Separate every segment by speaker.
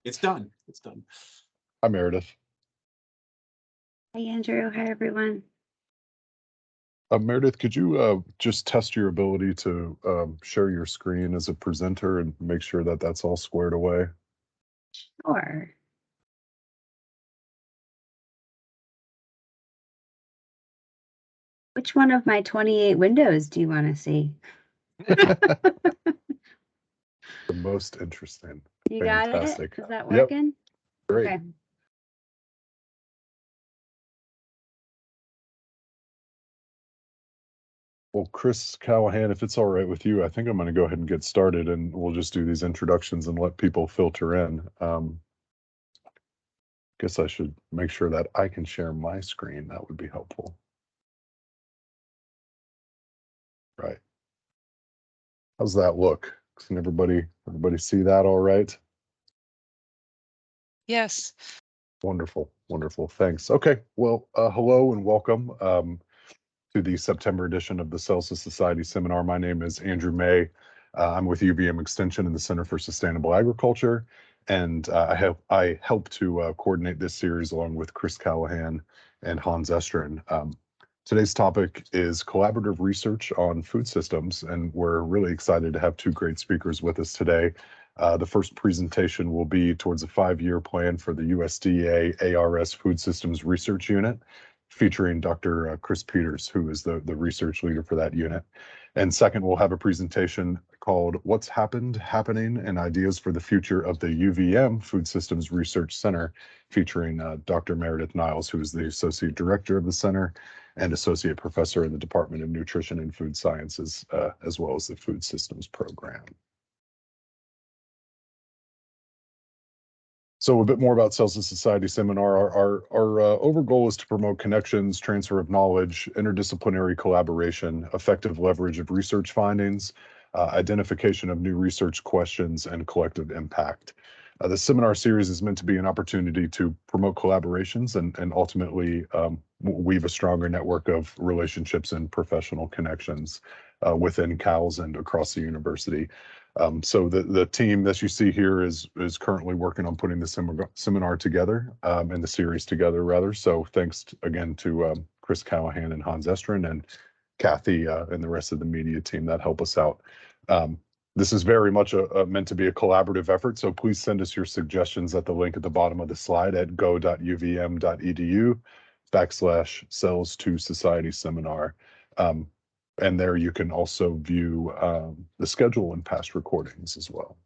Speaker 1: It's done. It's done.
Speaker 2: Hi, Meredith.
Speaker 3: Hi, Andrew. Hi, everyone.
Speaker 2: Meredith, could you just test your ability to share your screen as a presenter and make sure that that's all squared away?
Speaker 3: Sure. Which one of my 28 windows do you want to see?
Speaker 2: The most interesting.
Speaker 3: You
Speaker 2: Fantastic.
Speaker 3: got it? Is that
Speaker 2: Yep.
Speaker 3: working?
Speaker 2: Great.
Speaker 3: Okay.
Speaker 2: Well, Chris Callahan, if it's all right with you, I think I'm going to go ahead and get started, and we'll just do these introductions and let people filter in. Guess I should make sure that I can share my screen. That would be helpful. Right. How's that look? Can everybody see that all right?
Speaker 4: Yes.
Speaker 2: Wonderful, wonderful. Thanks. Okay. Well, hello and welcome to the September edition of the Celsius Society Seminar. My name is Andrew May. I'm with UVM Extension in the Center for Sustainable Agriculture, and I help to coordinate this series along with Chris Callahan and Hans Estrin. Today's topic is collaborative research on food systems, and we're really excited to have two great speakers with us today. The first presentation will be towards a 5-year plan for the USDA-ARS Food Systems Research Unit, featuring Dr. Chris Peters, who is the research leader for that unit. And second, we'll have a presentation called What's Happening, and Ideas for the Future of the UVM Food Systems Research Center, featuring Dr. Meredith Niles, who is the Associate Director of the Center and Associate Professor in the Department of Nutrition and Food Sciences, as well as the Food Systems Program. So a bit more about Celsius Society Seminar. Our overall goal is to promote connections, transfer of knowledge, interdisciplinary collaboration, effective leverage of research findings, identification of new research questions, and collective impact. The seminar series is meant to be an opportunity to promote collaborations and ultimately weave a stronger network of relationships and professional connections within CALS and across the university. So the team that you see here is currently working on putting the seminar together and the series together, rather. So thanks again to Chris Callahan and Hans Estrin and Kathy and the rest of the media team that help us out. This is very much meant to be a collaborative effort, so please send us your suggestions at the link at the bottom of the slide at go.uvm.edu/Cells2Society Seminar. And there you can also view the schedule and past recordings as well.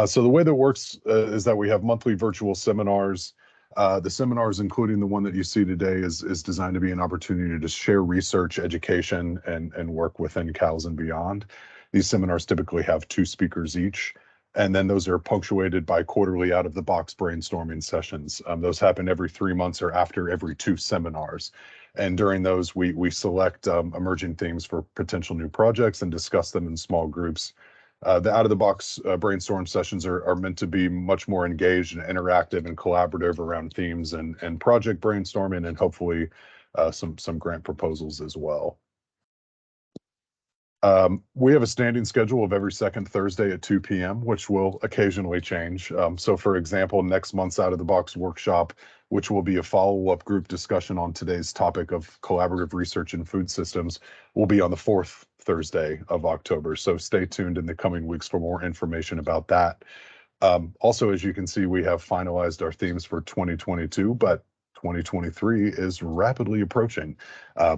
Speaker 2: So the way that works is that we have monthly virtual seminars. The seminars, including the one that you see today, is designed to be an opportunity to share research, education, and work within CALS and beyond. These seminars typically have 2 speakers each, and then those are punctuated by quarterly out-of-the-box brainstorming sessions. Those happen every 3 months or after every 2 seminars. And during those, we select emerging themes for potential new projects and discuss them in small groups. The out-of-the-box brainstorm sessions are meant to be much more engaged and interactive and collaborative around themes and project brainstorming, and hopefully some grant proposals as well. We have a standing schedule of every second Thursday at 2 p.m., which will occasionally change. So for example, next month's out-of-the-box workshop, which will be a follow-up group discussion on today's topic of collaborative research in food systems, will be on the 4th Thursday of October. So stay tuned in the coming weeks for more information about that. Also, as you can see, we have finalized our themes for 2022, but 2023 is rapidly approaching.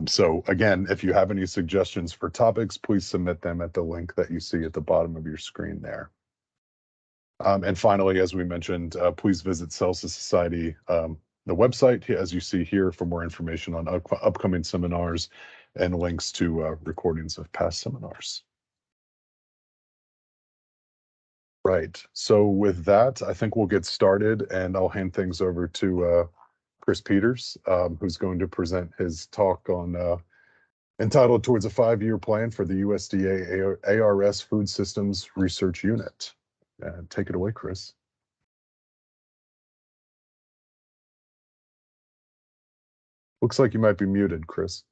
Speaker 2: So again, if you have any suggestions for topics, please submit them at the link that you see at the bottom of your screen there. And finally, as we mentioned, please visit Celsius Society, the website, as you see here, for more information on upcoming seminars and links to recordings of past seminars. Right. So with that, I think we'll get started, and I'll hand things over to Chris Peters, who's going to present his talk on entitled Towards a 5-Year Plan for the USDA-ARS Food Systems Research Unit. Take it away, Chris. Looks like you might be muted, Chris.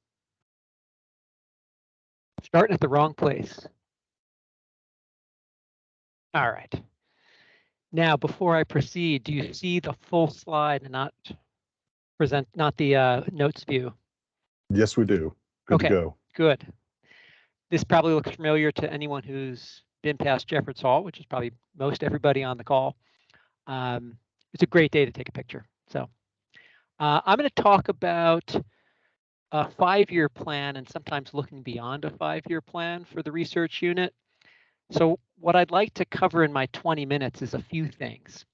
Speaker 5: Starting at the wrong place.
Speaker 1: All right. Now, before I proceed, do you see the full slide and not the notes view?
Speaker 2: Yes, we do. Good to
Speaker 1: Okay,
Speaker 2: go.
Speaker 1: good. This probably looks familiar to anyone who's been past Jeffords Hall, which is probably most everybody on the call. It's a great day to take a picture. So I'm going to talk about a 5-year plan and sometimes looking beyond a 5-year plan for the research unit. So what I'd like to cover in my 20 minutes is a few things.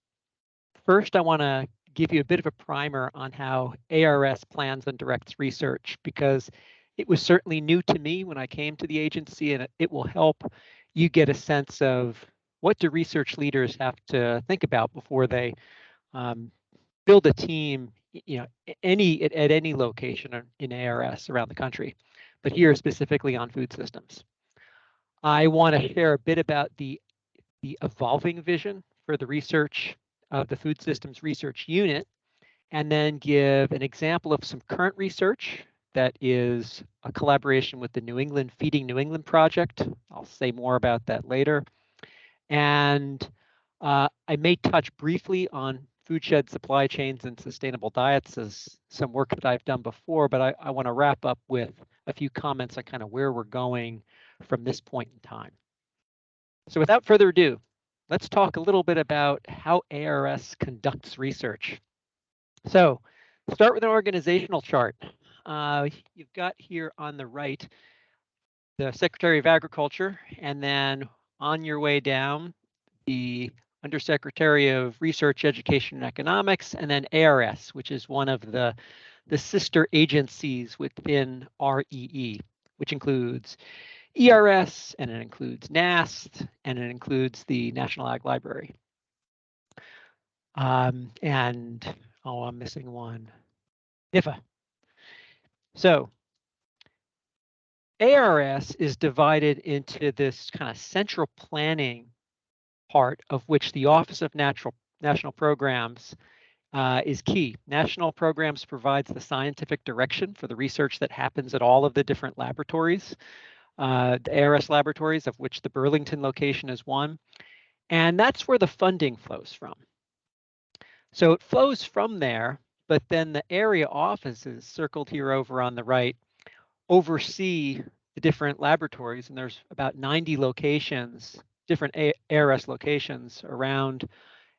Speaker 1: First, I want to give you a bit of a primer on how ARS plans and directs research, because it was certainly new to me when I came to the agency, and it will help you get a sense of what do research leaders have to think about before they build a team, at any location in ARS around the country, but here specifically on food systems. I want to share a bit about the evolving vision for the research of the food systems research unit, and then give an example of some current research that is a collaboration with the New England Feeding New England project. I'll say more about that later. And I may touch briefly on food shed supply chains and sustainable diets as some work that I've done before, but I want to wrap up with a few comments on kind of where we're going from this point in time. So without further ado, let's talk a little bit about how ARS conducts research. So start with an organizational chart. You've got here on the right the Secretary of Agriculture, and then on your way down, the Undersecretary of Research, Education, and Economics, and then ARS, which is one of the sister agencies within REE, which includes ERS, and it includes NAST, and it includes the National Ag Library. And, oh, I'm missing one, NIFA. So ARS is divided into this kind of central planning part, of which the Office of National Programs is key. National Programs provides the scientific direction for the research that happens at all of the different laboratories, the ARS laboratories, of which the Burlington location is one. And that's where the funding flows from. So it flows from there, but then the area offices circled here over on the right oversee the different laboratories, and there's about 90 locations, different ARS locations around,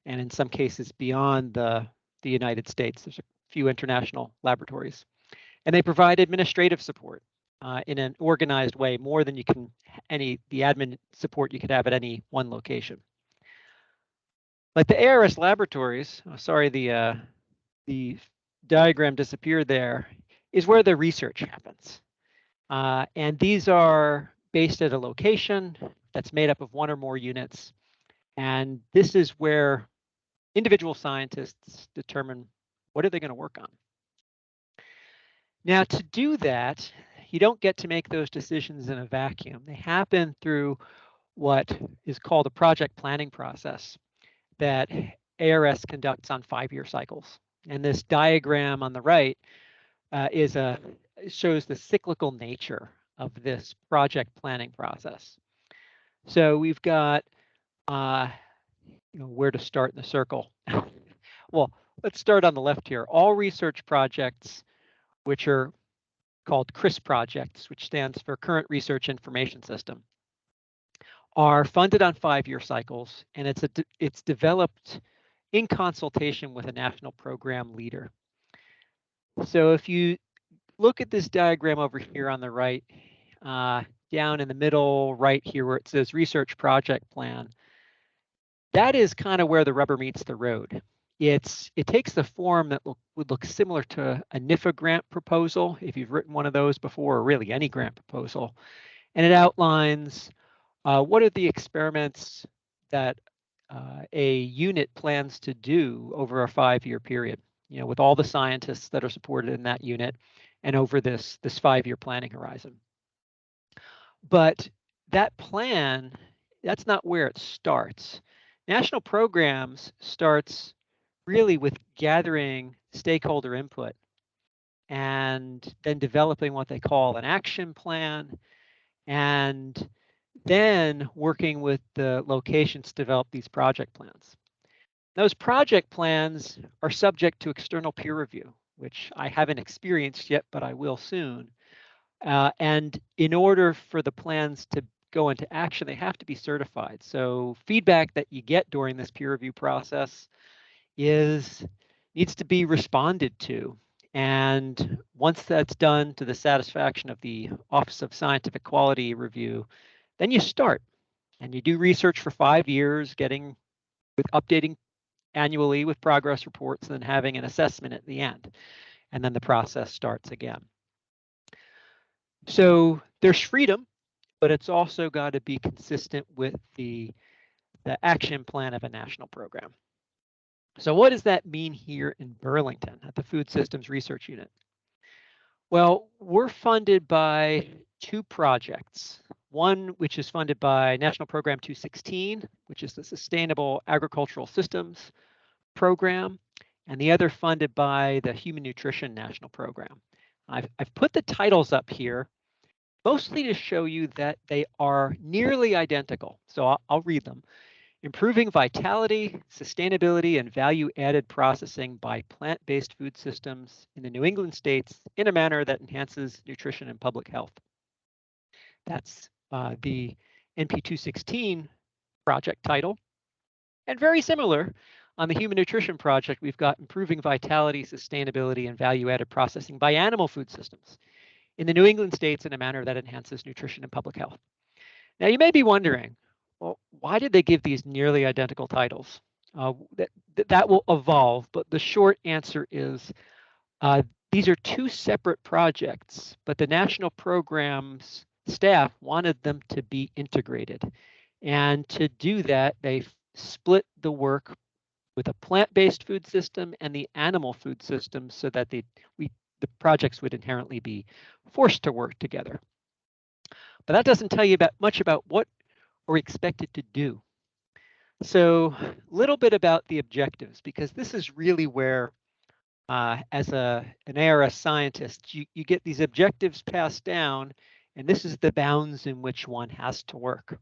Speaker 1: and in some cases beyond the United States. There's a few international laboratories, and they provide administrative support in an organized way, more than you can the admin support you could have at any one location. Like the ARS laboratories, sorry, the diagram disappeared there, is where the research happens. And these are based at a location that's made up of one or more units. And this is where individual scientists determine what are they going to work on. Now, to do that, you don't get to make those decisions in a vacuum. They happen through what is called a project planning process that ARS conducts on 5-year cycles. And this diagram on the right shows the cyclical nature of this project planning process. So we've got where to start in the circle. Well, let's start on the left here. All research projects, which are called CRIS projects, which stands for Current Research Information System, are funded on 5-year cycles, and it's developed in consultation with a national program leader. So if you look at this diagram over here on the right, down in the middle right here where it says research project plan, that is kind of where the rubber meets the road. It takes the form that would look similar to a NIFA grant proposal, if you've written one of those before, or really any grant proposal. And it outlines what are the experiments that a unit plans to do over a 5-year period, with all the scientists that are supported in that unit and over this 5-year planning horizon. But that plan, that's not where it starts. National programs starts really with gathering stakeholder input and then developing what they call an action plan. And then working with the locations to develop these project plans. Those project plans are subject to external peer review, which I haven't experienced yet, but I will soon. And in order for the plans to go into action, they have to be certified. So feedback that you get during this peer review process needs to be responded to. And once that's done to the satisfaction of the Office of Scientific Quality Review, then you start and you do research for 5 years, updating annually with progress reports, and then having an assessment at the end. And then the process starts again. So there's freedom, but it's also got to be consistent with the action plan of a national program. So what does that mean here in Burlington at the Food Systems Research Unit? Well, we're funded by 2 projects. One, which is funded by National Program 216, which is the Sustainable Agricultural Systems Program, and the other funded by the Human Nutrition National Program. I've put the titles up here mostly to show you that they are nearly identical. So I'll read them. Improving vitality, sustainability, and value-added processing by plant-based food systems in the New England states in a manner that enhances nutrition and public health. That's the NP216 project title. And very similar, on the Human Nutrition Project, we've got improving vitality, sustainability, and value-added processing by animal food systems in the New England states in a manner that enhances nutrition and public health. Now, you may be wondering, well, why did they give these nearly identical titles? That will evolve, but the short answer is these are 2 separate projects, but the national program's staff wanted them to be integrated. And to do that, they split the work with a plant-based food system and the animal food system so that the projects would inherently be forced to work together. But that doesn't tell you much about what we're expected to do. So a little bit about the objectives, because this is really where, as an ARS scientist, you get these objectives passed down, and this is the bounds in which one has to work.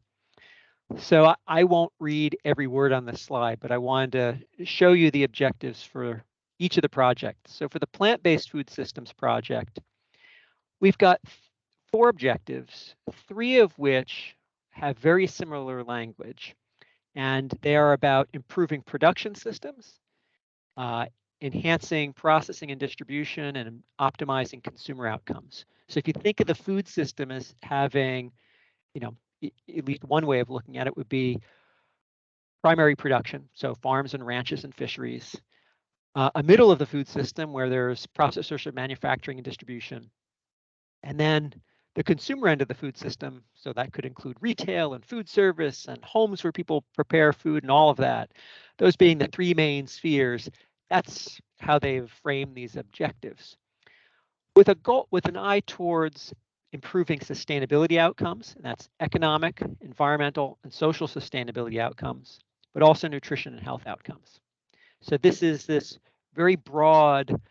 Speaker 1: So I won't read every word on this slide, but I wanted to show you the objectives for each of the projects. So for the plant-based food systems project, we've got 4 objectives, 3 of which have very similar language. And they are about improving production systems, enhancing processing and distribution, and optimizing consumer outcomes. So if you think of the food system as having, at least one way of looking at it would be primary production, so farms and ranches and fisheries, a middle of the food system where there's processors of manufacturing and distribution, and then the consumer end of the food system, so that could include retail and food service and homes where people prepare food and all of that. Those being the 3 main spheres, that's how they've framed these objectives. With an eye towards improving sustainability outcomes, and that's economic, environmental, and social sustainability outcomes, but also nutrition and health outcomes. So this is this very broad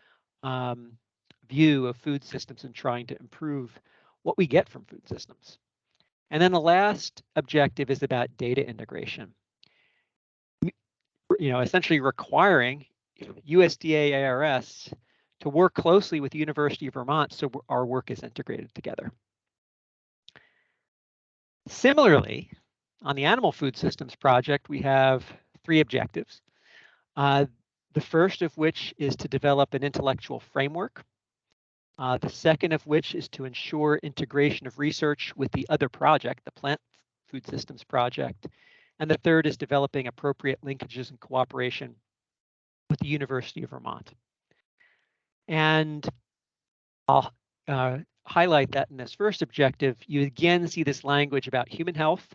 Speaker 1: view of food systems and trying to improve what we get from food systems. And then the last objective is about data integration. Essentially requiring USDA-ARS to work closely with the University of Vermont so our work is integrated together. Similarly, on the Animal Food Systems Project, we have 3 objectives. The first of which is to develop an intellectual framework. The second of which is to ensure integration of research with the other project, the Plant Food Systems Project. And the third is developing appropriate linkages and cooperation with the University of Vermont. And I'll highlight that in this first objective, you again see this language about human health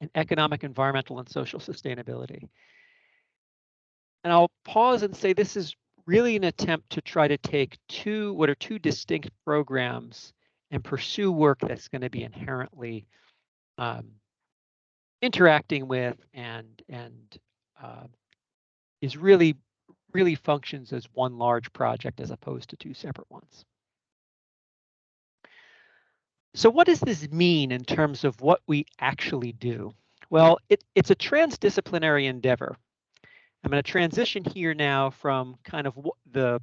Speaker 1: and economic, environmental, and social sustainability. And I'll pause and say this is really an attempt to try to take what are two distinct programs and pursue work that's going to be inherently interacting with and is really functions as one large project as opposed to 2 separate ones. So what does this mean in terms of what we actually do? Well, it's a transdisciplinary endeavor. I'm going to transition here now from kind of the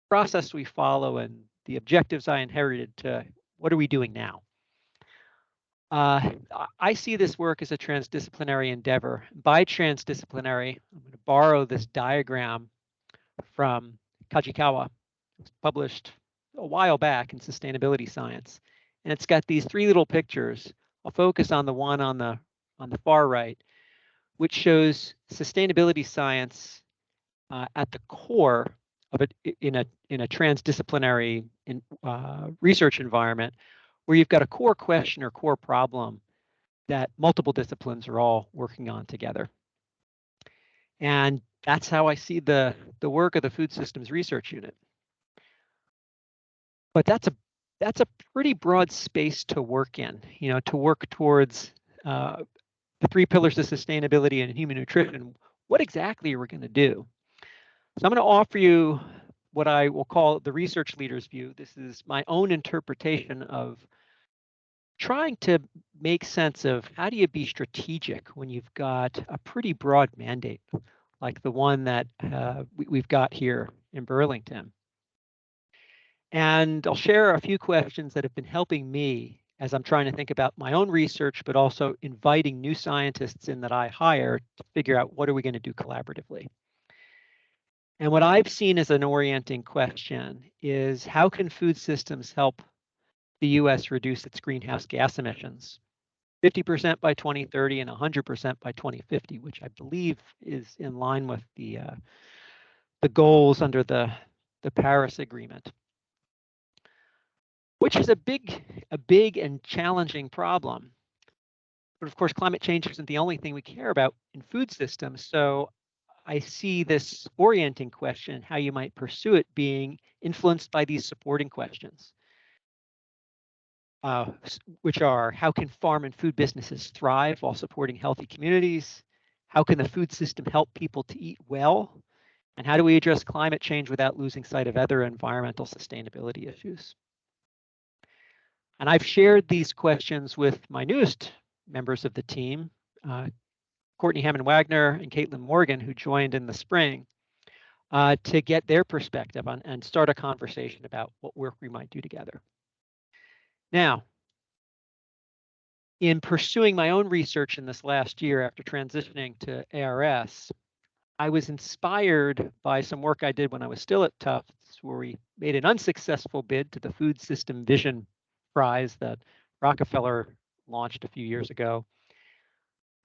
Speaker 1: process we follow and the objectives I inherited to what are we doing now? I see this work as a transdisciplinary endeavor. By transdisciplinary, I'm going to borrow this diagram from Kajikawa. It was published a while back in Sustainability Science. And it's got these three little pictures. I'll focus on the one on the far right, which shows sustainability science at the core of it in a transdisciplinary research environment where you've got a core question or core problem that multiple disciplines are all working on together. And that's how I see the work of the Food Systems Research Unit. But that's a pretty broad space to work in, to work towards the three pillars of sustainability and human nutrition. What exactly are we going to do? So I'm going to offer you what I will call the research leader's view. This is my own interpretation of trying to make sense of how do you be strategic when you've got a pretty broad mandate like the one that we've got here in Burlington. And I'll share a few questions that have been helping me as I'm trying to think about my own research, but also inviting new scientists in that I hire to figure out what are we going to do collaboratively. And what I've seen as an orienting question is how can food systems help the US reduce its greenhouse gas emissions 50% by 2030 and 100% by 2050, which I believe is in line with the goals under the Paris Agreement, which is a big and challenging problem. But of course, climate change isn't the only thing we care about in food systems. So I see this orienting question, how you might pursue it, being influenced by these supporting questions, which are how can farm and food businesses thrive while supporting healthy communities? How can the food system help people to eat well? And how do we address climate change without losing sight of other environmental sustainability issues? And I've shared these questions with my newest members of the team, Courtney Hammond-Wagner and Caitlin Morgan, who joined in the spring, to get their perspective on and start a conversation about what work we might do together. Now, in pursuing my own research in this last year after transitioning to ARS, I was inspired by some work I did when I was still at Tufts, where we made an unsuccessful bid to the Food System Vision Prize that Rockefeller launched a few years ago.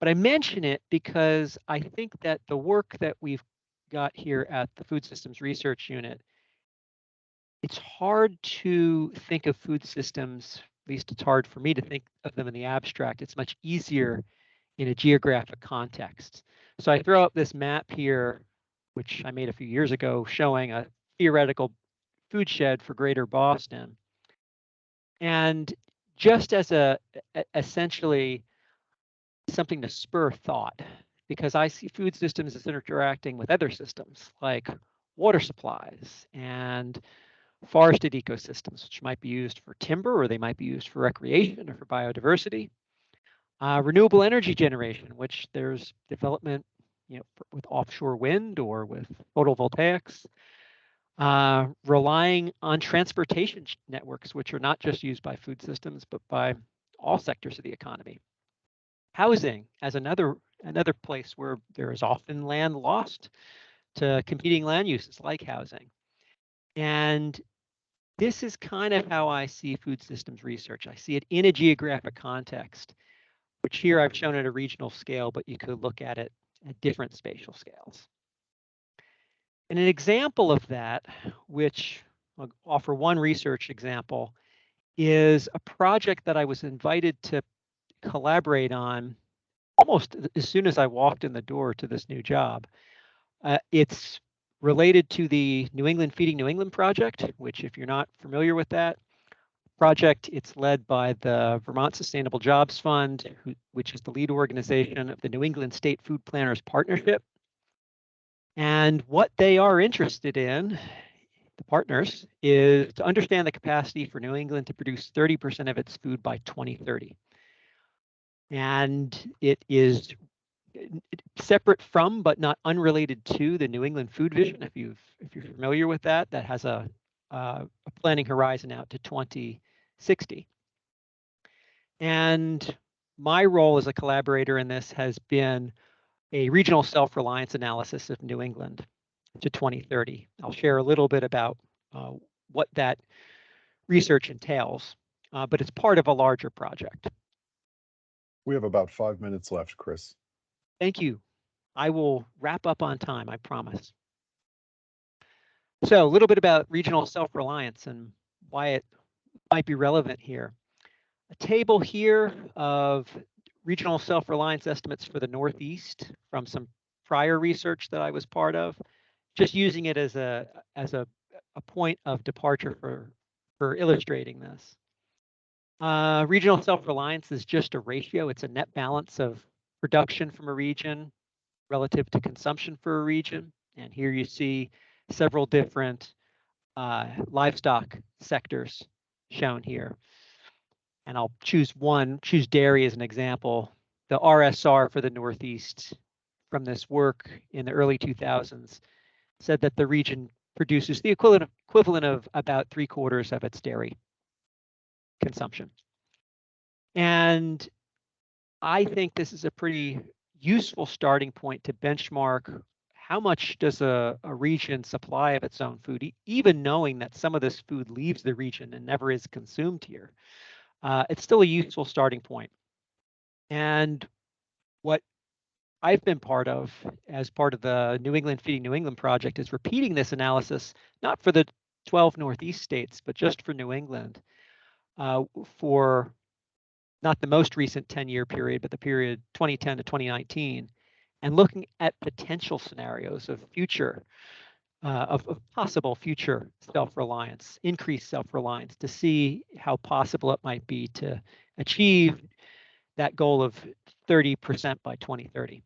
Speaker 1: But I mention it because I think that the work that we've got here at the Food Systems Research Unit, it's hard to think of food systems, at least it's hard for me to think of them in the abstract. It's much easier in a geographic context. So I throw up this map here, which I made a few years ago, showing a theoretical food shed for Greater Boston. And just as essentially something to spur thought, because I see food systems as interacting with other systems like water supplies and forested ecosystems, which might be used for timber or they might be used for recreation or for biodiversity. Renewable energy generation, which there's development, with offshore wind or with photovoltaics. Relying on transportation networks, which are not just used by food systems, but by all sectors of the economy. Housing as another place where there is often land lost to competing land uses like housing. And this is kind of how I see food systems research. I see it in a geographic context, which here I've shown at a regional scale, but you could look at it at different spatial scales. And an example of that, which I'll offer one research example, is a project that I was invited to collaborate on almost as soon as I walked in the door to this new job. It's related to the New England Feeding New England project, which if you're not familiar with that project, it's led by the Vermont Sustainable Jobs Fund, which is the lead organization of the New England State Food Planners Partnership. And what they are interested in the partners, is to understand the capacity for New England to produce 30% of its food by 2030. And it is separate from, but not unrelated to, the New England Food Vision. If you're familiar with that, that has a planning horizon out to 2060. And my role as a collaborator in this has been a regional self-reliance analysis of New England to 2030. I'll share a little bit about what that research entails, but it's part of a larger project.
Speaker 2: We have about 5 minutes left, Chris.
Speaker 1: Thank you. I will wrap up on time, I promise. So a little bit about regional self-reliance and why it might be relevant here. A table here of regional self-reliance estimates for the Northeast from some prior research that I was part of, just using it as a point of departure for illustrating this. Regional self-reliance is just a ratio. It's a net balance of production from a region relative to consumption for a region. And here you see several different livestock sectors shown here. And I'll choose dairy as an example. The RSR for the Northeast from this work in the early 2000s said that the region produces the equivalent of about 3/4 of its dairy consumption. And I think this is a pretty useful starting point to benchmark how much does a region supply of its own food, even knowing that some of this food leaves the region and never is consumed here. It's still a useful starting point. And what I've been part of as part of the New England Feeding New England project is repeating this analysis, not for the 12 Northeast states, but just for New England for not the most recent 10-year period, but the period 2010 to 2019, and looking at potential scenarios of future, of possible future self-reliance, increased self-reliance, to see how possible it might be to achieve that goal of 30% by 2030.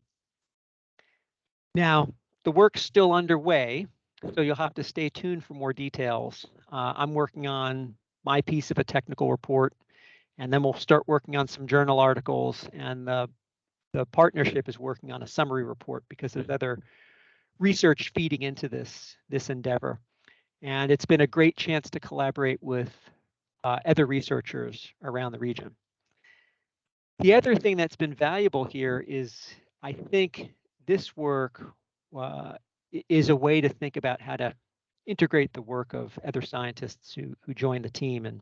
Speaker 1: Now, the work's still underway, so you'll have to stay tuned for more details. I'm working on my piece of a technical report, and then we'll start working on some journal articles, and the partnership is working on a summary report because there's other research feeding into this endeavor. And it's been a great chance to collaborate with other researchers around the region. The other thing that's been valuable here is, I think this work is a way to think about how to integrate the work of other scientists who join the team. And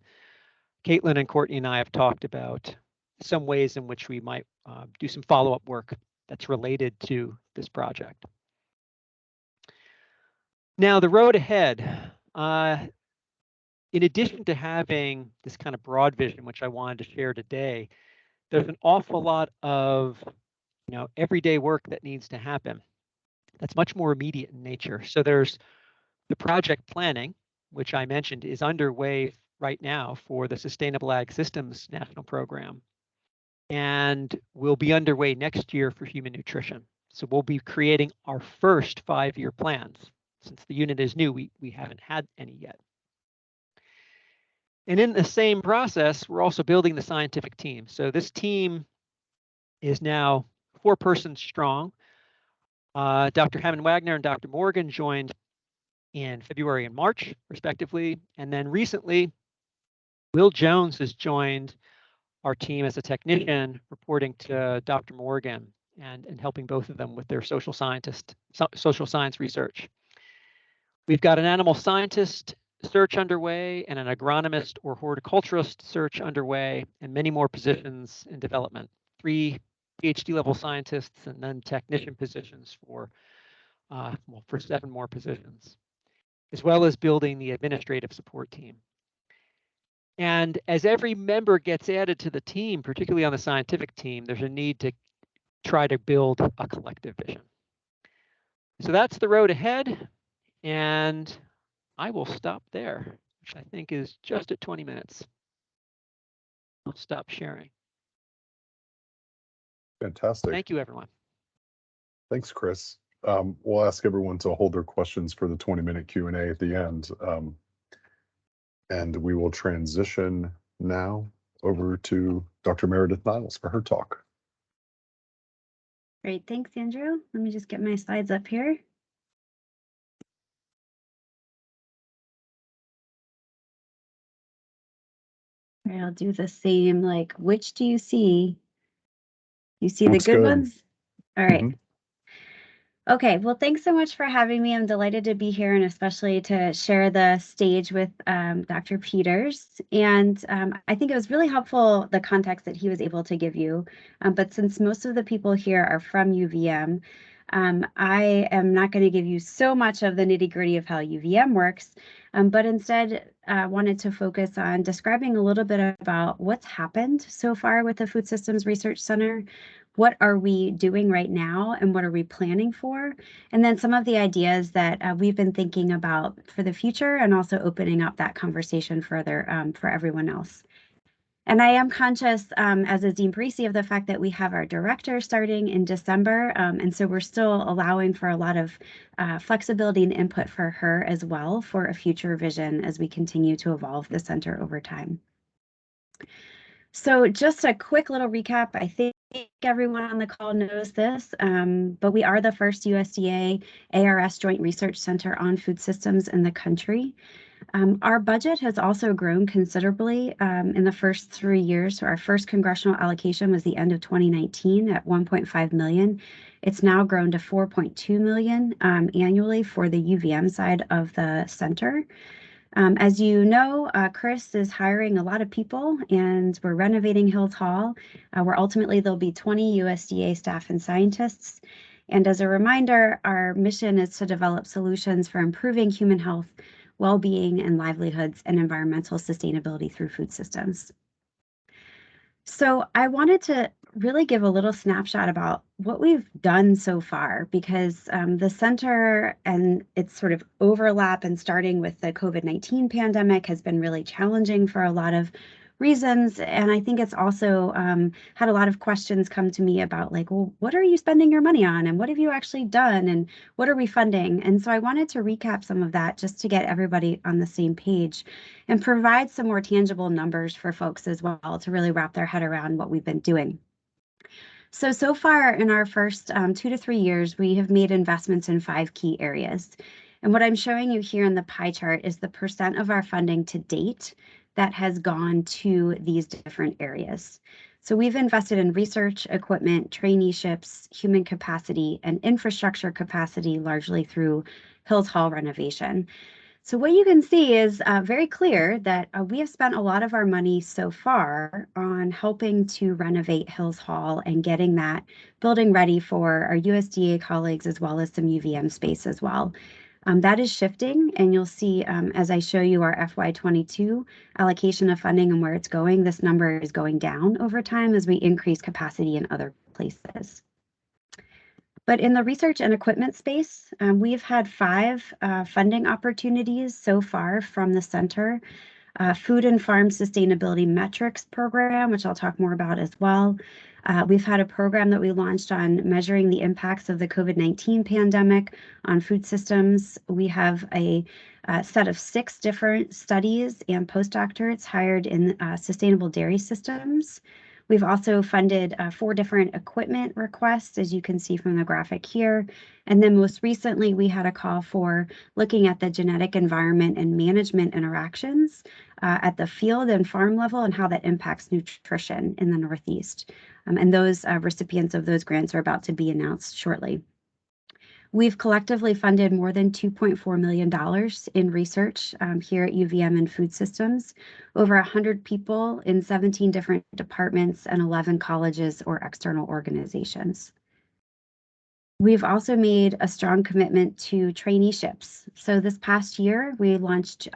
Speaker 1: Caitlin and Courtney and I have talked about some ways in which we might do some follow-up work that's related to this project. Now, the road ahead, in addition to having this kind of broad vision, which I wanted to share today, there's an awful lot of everyday work that needs to happen that's much more immediate in nature. So there's the project planning, which I mentioned is underway right now for the Sustainable Ag Systems National Program, and will be underway next year for human nutrition. So we'll be creating our first 5-year plans. Since the unit is new, we haven't had any yet. And in the same process, we're also building the scientific team. So this team is now 4 persons strong. Dr. Hammond Wagner and Dr. Morgan joined in February and March, respectively. And then recently, Will Jones has joined our team as a technician, reporting to Dr. Morgan and helping both of them with their social science research. We've got an animal scientist search underway and an agronomist or horticulturist search underway, and many more positions in development. 3 PhD level scientists and then technician positions for 7 more positions, as well as building the administrative support team. And as every member gets added to the team, particularly on the scientific team, there's a need to try to build a collective vision. So that's the road ahead, and I will stop there, which I think is just at 20 minutes. I'll stop sharing.
Speaker 2: Fantastic.
Speaker 1: Thank you, everyone.
Speaker 2: Thanks, Chris. we'll ask everyone to hold their questions for the 20-minute Q&A at the end. And we will transition now over to Dr. Meredith Niles for her talk.
Speaker 3: Great, thanks, Andrew. Let me just get my slides up here. All right, I'll do the same, like, which do you see? You see
Speaker 2: Looks
Speaker 3: the good
Speaker 2: good.
Speaker 3: ones? All right.
Speaker 2: Mhm.
Speaker 3: Okay, well, thanks so much for having me. I'm delighted to be here and especially to share the stage with Dr. Peters. And I think it was really helpful, the context that he was able to give you. But since most of the people here are from UVM, I am not going to give you so much of the nitty-gritty of how UVM works, but instead wanted to focus on describing a little bit about what's happened so far with the Food Systems Research Center. What are we doing right now and what are we planning for? And then some of the ideas that we've been thinking about for the future and also opening up that conversation further for everyone else. And I am conscious as a Dean Parisi of the fact that we have our director starting in December. And so we're still allowing for a lot of flexibility and input for her as well for a future vision as we continue to evolve the center over time. So just a quick little recap. I think everyone on the call knows this, but we are the first USDA-ARS Joint Research Center on food systems in the country. Our budget has also grown considerably in the first 3 years. So our first congressional allocation was the end of 2019 at $1.5 million. It's now grown to $4.2 million annually for the UVM side of the center. As you know, Chris is hiring a lot of people and we're renovating Hills Hall, where ultimately there'll be 20 USDA staff and scientists. And as a reminder, our mission is to develop solutions for improving human health, well-being, and livelihoods and environmental sustainability through food systems. So I wanted to really give a little snapshot about what we've done so far, because the center and its sort of overlap and starting with the COVID-19 pandemic has been really challenging for a lot of reasons. And I think it's also had a lot of questions come to me about like, well, what are you spending your money on? And what have you actually done? And what are we funding? And so I wanted to recap some of that just to get everybody on the same page and provide some more tangible numbers for folks as well to really wrap their head around what we've been doing. So far in our first 2 to 3 years, we have made investments in 5 key areas. And what I'm showing you here in the pie chart is the percent of our funding to date that has gone to these different areas. So we've invested in research, equipment, traineeships, human capacity, and infrastructure capacity, largely through Hills Hall renovation. So what you can see is very clear that we have spent a lot of our money so far on helping to renovate Hills Hall and getting that building ready for our USDA colleagues as well as some UVM space as well. That is shifting, and you'll see as I show you our FY22 allocation of funding and where it's going, this number is going down over time as we increase capacity in other places. But in the research and equipment space, we've had 5 funding opportunities so far from the center. Food and Farm Sustainability Metrics Program, which I'll talk more about as well. We've had a program that we launched on measuring the impacts of the COVID-19 pandemic on food systems. We have a set of 6 different studies and postdoctorates hired in sustainable dairy systems. We've also funded 4 different equipment requests, as you can see from the graphic here. And then most recently, we had a call for looking at the genetic environment and management interactions at the field and farm level and how that impacts nutrition in the Northeast. And those recipients of those grants are about to be announced shortly. We've collectively funded more than $2.4 million in research here at UVM and Food Systems, over 100 people in 17 different departments and 11 colleges or external organizations. We've also made a strong commitment to traineeships. So this past year, we launched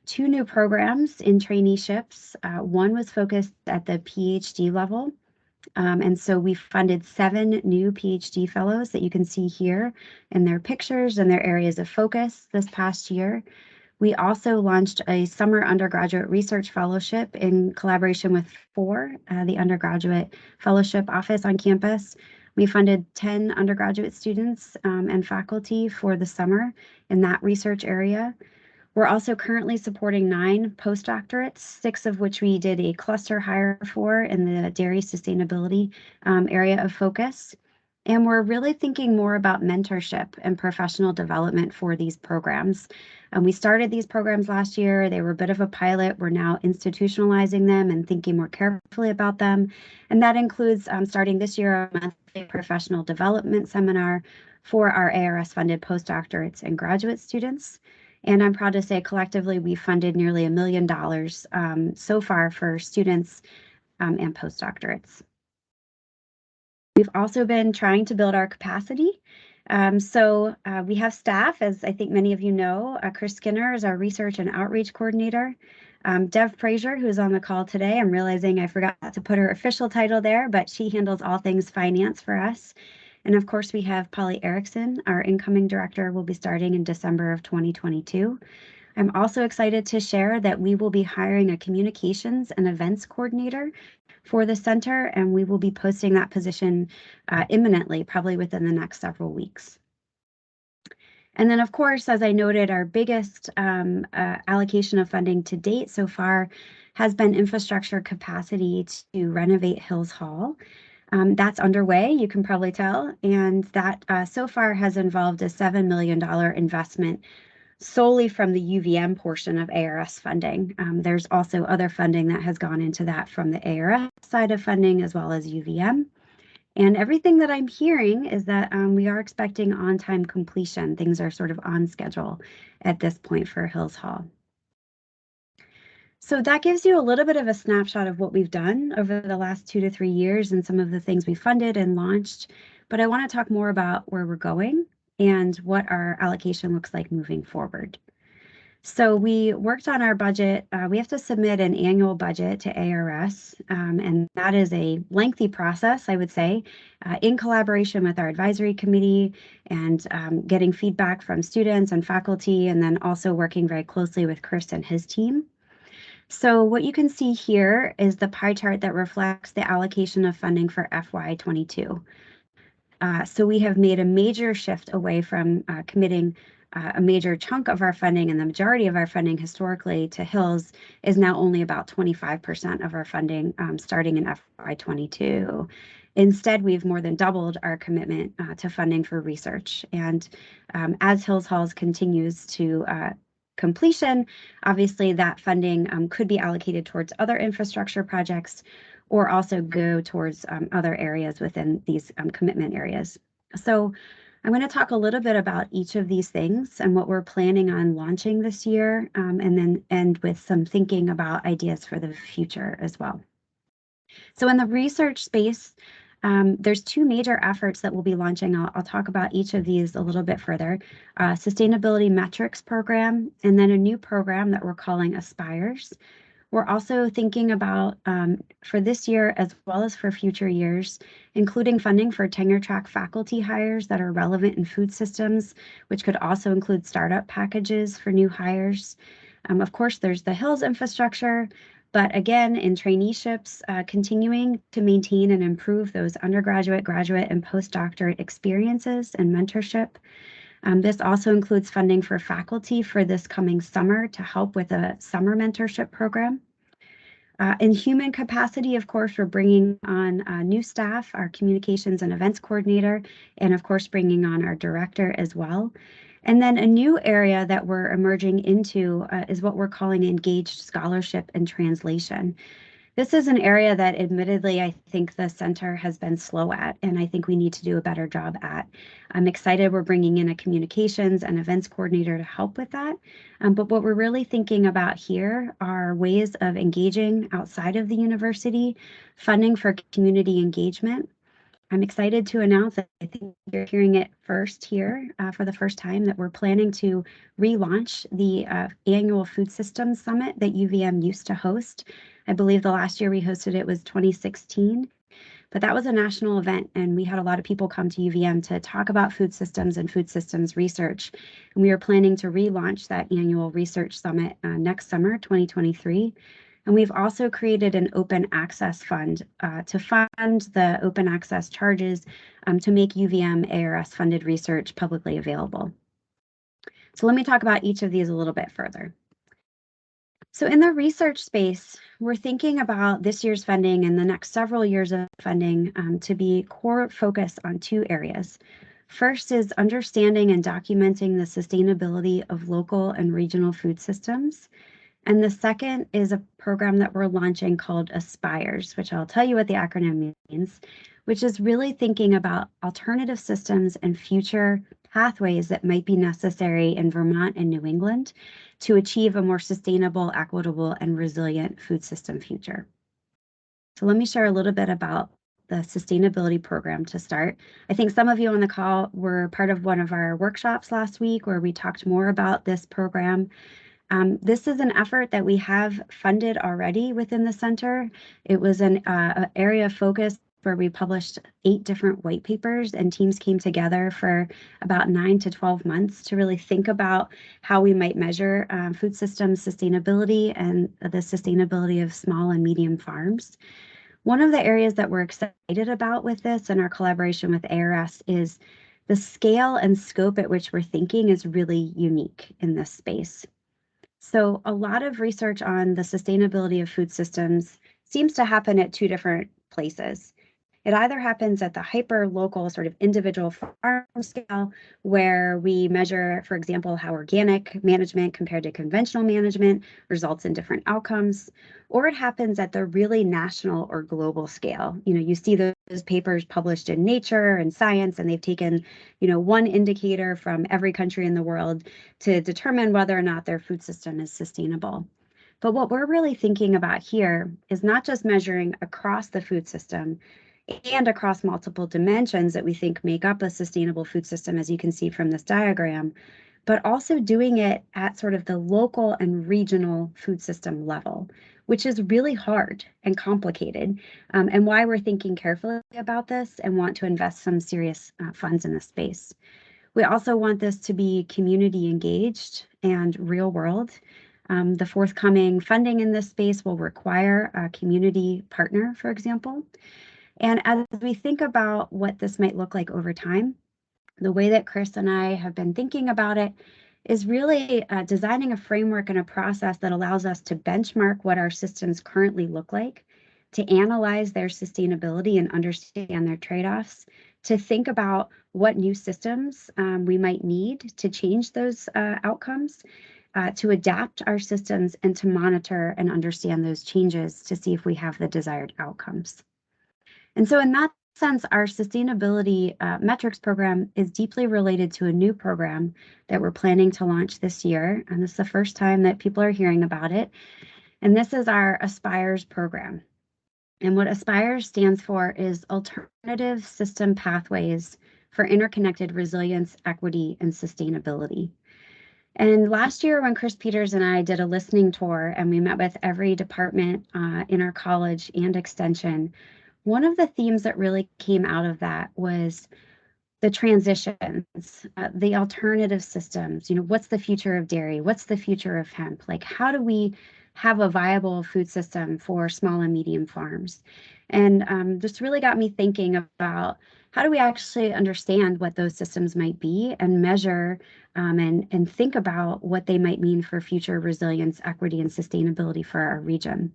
Speaker 3: 2 new programs in traineeships. One was focused at the PhD level. And so we funded 7 new PhD fellows that you can see here in their pictures and their areas of focus this past year. We also launched a summer undergraduate research fellowship in collaboration with FOR, the undergraduate fellowship office on campus, We funded 10 undergraduate students and faculty for the summer in that research area. We're also currently supporting 9 postdoctorates, 6 of which we did a cluster hire for in the dairy sustainability area of focus. And we're really thinking more about mentorship and professional development for these programs. We started these programs last year. They were a bit of a pilot. We're now institutionalizing them and thinking more carefully about them. And that includes starting this year a monthly professional development seminar for our ARS-funded postdoctorates and graduate students. And I'm proud to say collectively we funded nearly $1 million so far for students and postdoctorates. We've also been trying to build our capacity. We have staff, as I think many of you know. Chris Skinner is our research and outreach coordinator. Dev Frazier, who's on the call today, I'm realizing I forgot to put her official title there, but she handles all things finance for us. And of course, we have Polly Erickson, our incoming director, will be starting in December of 2022. I'm also excited to share that we will be hiring a communications and events coordinator for the center, and we will be posting that position imminently, probably within the next several weeks. And then, of course, as I noted, our biggest allocation of funding to date so far has been infrastructure capacity to renovate Hills Hall. That's underway, you can probably tell, and that so far has involved a $7 million investment solely from the UVM portion of ARS funding. There's also other funding that has gone into that from the ARS side of funding as well as UVM. And everything that I'm hearing is that we are expecting on-time completion. Things are sort of on schedule at this point for Hills Hall. So that gives you a little bit of a snapshot of what we've done over the last 2 to 3 years and some of the things we funded and launched. But I want to talk more about where we're going and what our allocation looks like moving forward. So we worked on our budget. We have to submit an annual budget to ARS, and that is a lengthy process, I would say, in collaboration with our advisory committee and getting feedback from students and faculty, and then also working very closely with Chris and his team. So what you can see here is the pie chart that reflects the allocation of funding for FY22. So we have made a major shift away from committing a major chunk of our funding, and the majority of our funding historically to Hills is now only about 25% of our funding starting in FY22. Instead, we've more than doubled our commitment to funding for research. And as Hills Halls continues to completion, obviously that funding could be allocated towards other infrastructure projects or also go towards other areas within these commitment areas. So I'm going to talk a little bit about each of these things and what we're planning on launching this year, and then end with some thinking about ideas for the future as well. So in the research space, there's 2 major efforts that we'll be launching. I'll talk about each of these a little bit further. Sustainability metrics program, and then a new program that we're calling Aspires. We're also thinking about, for this year as well as for future years, including funding for tenure track faculty hires that are relevant in food systems, which could also include startup packages for new hires. Of course, there's the Hills infrastructure, but again, in traineeships, continuing to maintain and improve those undergraduate, graduate, and postdoctorate experiences and mentorship. This also includes funding for faculty for this coming summer to help with a summer mentorship program. In human capacity, of course, we're bringing on new staff, our communications and events coordinator, and of course, bringing on our director as well. And then a new area that we're emerging into is what we're calling engaged scholarship and translation. This is an area that admittedly I think the center has been slow at, and I think we need to do a better job at. I'm excited we're bringing in a communications and events coordinator to help with that. But what we're really thinking about here are ways of engaging outside of the university, funding for community engagement. I'm excited to announce that I think you're hearing it first here for the first time that we're planning to relaunch the annual Food Systems Summit that UVM used to host. I believe the last year we hosted it was 2016, but that was a national event and we had a lot of people come to UVM to talk about food systems and food systems research. And we are planning to relaunch that annual research summit next summer, 2023. And we've also created an open access fund to fund the open access charges to make UVM-ARS funded research publicly available. So let me talk about each of these a little bit further. So in the research space, we're thinking about this year's funding and the next several years of funding to be core focus on two areas. First is understanding and documenting the sustainability of local and regional food systems. And the second is a program that we're launching called ASPIRES, which I'll tell you what the acronym means, which is really thinking about alternative systems and future pathways that might be necessary in Vermont and New England to achieve a more sustainable, equitable, and resilient food system future. So let me share a little bit about the sustainability program to start. I think some of you on the call were part of one of our workshops last week where we talked more about this program. This is an effort that we have funded already within the center. It was an area of focus where we published 8 different white papers, and teams came together for about 9 to 12 months to really think about how we might measure food system sustainability and the sustainability of small and medium farms. One of the areas that we're excited about with this and our collaboration with ARS is the scale and scope at which we're thinking is really unique in this space. So a lot of research on the sustainability of food systems seems to happen at 2 different places. It either happens at the hyper-local sort of individual farm scale, where we measure, for example, how organic management compared to conventional management results in different outcomes, or it happens at the really national or global scale. You see those papers published in Nature and Science, and they've taken, one indicator from every country in the world to determine whether or not their food system is sustainable. But what we're really thinking about here is not just measuring across the food system and across multiple dimensions that we think make up a sustainable food system, as you can see from this diagram, but also doing it at sort of the local and regional food system level, which is really hard and complicated, and why we're thinking carefully about this and want to invest some serious funds in this space. We also want this to be community engaged and real world. The forthcoming funding in this space will require a community partner, for example. And as we think about what this might look like over time, the way that Chris and I have been thinking about it is really designing a framework and a process that allows us to benchmark what our systems currently look like, to analyze their sustainability and understand their trade-offs, to think about what new systems we might need to change those outcomes, to adapt our systems, and to monitor and understand those changes to see if we have the desired outcomes. And so in that sense, our sustainability metrics program is deeply related to a new program that we're planning to launch this year. And this is the first time that people are hearing about it. And this is our ASPIRES program. And what ASPIRES stands for is Alternative System Pathways for Interconnected Resilience, Equity, and Sustainability. And last year when Chris Peters and I did a listening tour and we met with every department in our college and extension, one of the themes that really came out of that was the transitions, the alternative systems. What's the future of dairy? What's the future of hemp? Like, how do we have a viable food system for small and medium farms? And this really got me thinking about how do we actually understand what those systems might be and measure and think about what they might mean for future resilience, equity, and sustainability for our region.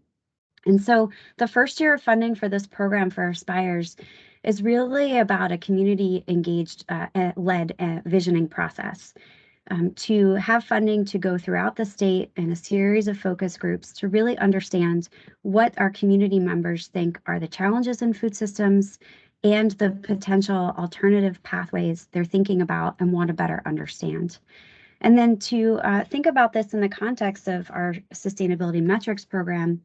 Speaker 3: And so the first year of funding for this program for ASPIRES is really about a community engaged led visioning process to have funding to go throughout the state in a series of focus groups to really understand what our community members think are the challenges in food systems and the potential alternative pathways they're thinking about and want to better understand. And then to think about this in the context of our sustainability metrics program,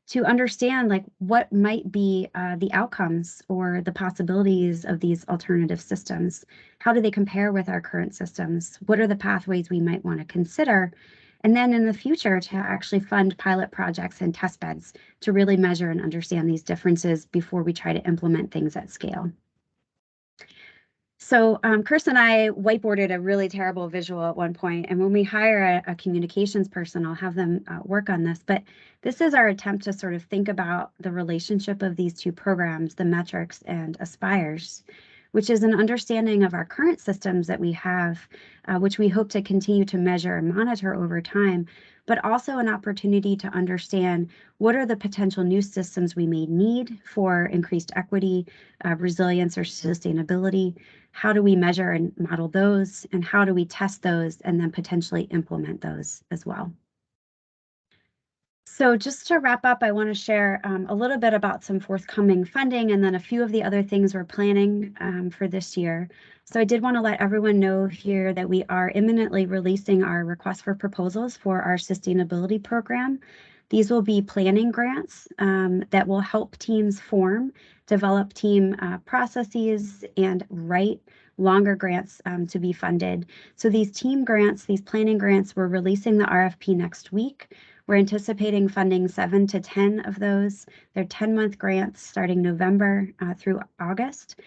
Speaker 3: to understand like what might be the outcomes or the possibilities of these alternative systems. How do they compare with our current systems? What are the pathways we might want to consider? And then in the future to actually fund pilot projects and test beds to really measure and understand these differences before we try to implement things at scale. So Chris and I whiteboarded a really terrible visual at one point, and when we hire a communications person, I'll have them work on this. But this is our attempt to sort of think about the relationship of these two programs, the metrics and aspires, which is an understanding of our current systems that we have, which we hope to continue to measure and monitor over time, but also an opportunity to understand what are the potential new systems we may need for increased equity, resilience, or sustainability. How do we measure and model those, and how do we test those and then potentially implement those as well? So just to wrap up, I want to share a little bit about some forthcoming funding and then a few of the other things we're planning for this year. So I did want to let everyone know here that we are imminently releasing our request for proposals for our sustainability program. These will be planning grants that will help teams form, develop team processes, and write longer grants to be funded. So these team grants, these planning grants, we're releasing the RFP next week. We're anticipating funding 7 to 10 of those. They're 10-month grants starting November through August,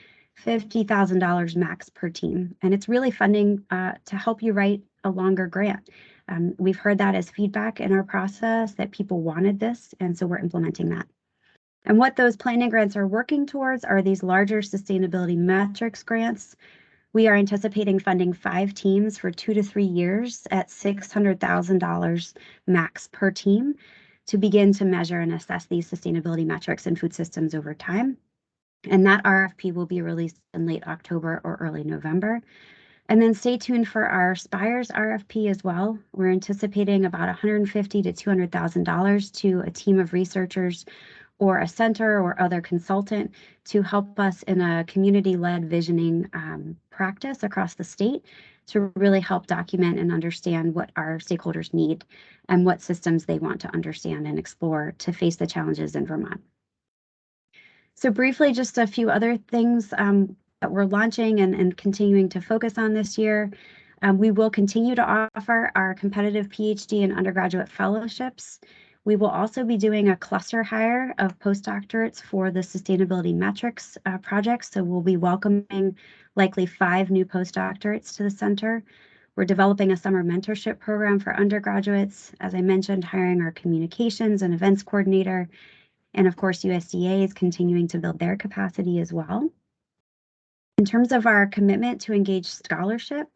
Speaker 3: $50,000 max per team. And it's really funding to help you write a longer grant. We've heard that as feedback in our process that people wanted this, and so we're implementing that. And what those planning grants are working towards are these larger sustainability metrics grants. We are anticipating funding 5 teams for 2 to 3 years at $600,000 max per team to begin to measure and assess these sustainability metrics in food systems over time. And that RFP will be released in late October or early November. And then stay tuned for our Spires RFP as well. We're anticipating about $150,000 to $200,000 to a team of researchers or a center or other consultant to help us in a community-led visioning practice across the state to really help document and understand what our stakeholders need and what systems they want to understand and explore to face the challenges in Vermont. So briefly, just a few other things that we're launching and continuing to focus on this year. We will continue to offer our competitive PhD and undergraduate fellowships. We will also be doing a cluster hire of postdoctorates for the sustainability metrics project. So we'll be welcoming likely 5 new postdoctorates to the center. We're developing a summer mentorship program for undergraduates. As I mentioned, hiring our communications and events coordinator. And of course, USDA is continuing to build their capacity as well. In terms of our commitment to engage scholarship,